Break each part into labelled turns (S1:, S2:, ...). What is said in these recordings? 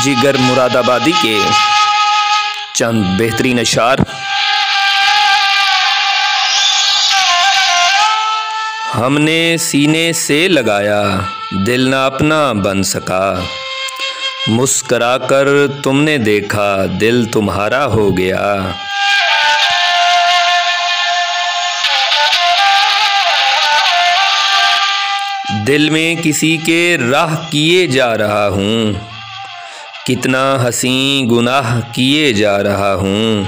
S1: जिगर मुरादाबादी के चंद बेहतरीन अशार। हमने सीने से लगाया, दिल ना अपना बन सका, मुस्करा कर तुमने देखा, दिल तुम्हारा हो गया। दिल में किसी के राह किए जा रहा हूँ, कितना हसीं गुनाह किए जा रहा हूँ।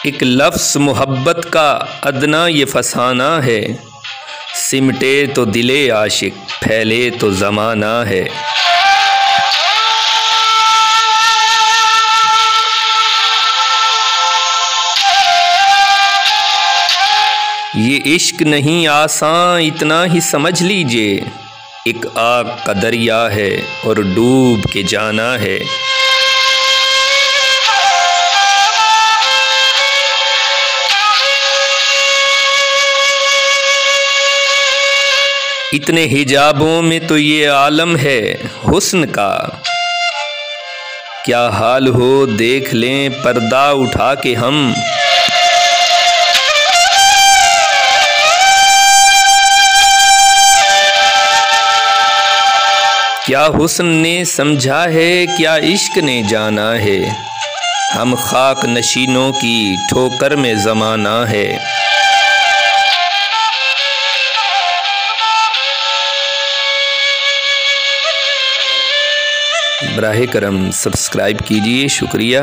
S1: एक लफ्ज़ मोहब्बत का अदना ये फसाना है, सिमटे तो दिले आशिक, फैले तो ज़माना है। ये इश्क नहीं आसान, इतना ही समझ लीजिए, एक आग का दरिया है और डूब के जाना है। इतने हिजाबों में तो ये आलम है हुस्न का, क्या हाल हो देख लें पर्दा उठा के हम। क्या हुस्न ने समझा है, क्या इश्क ने जाना है, हम खाक नशीनों की ठोकर में ज़माना है। बराहे करम सब्सक्राइब कीजिए, शुक्रिया।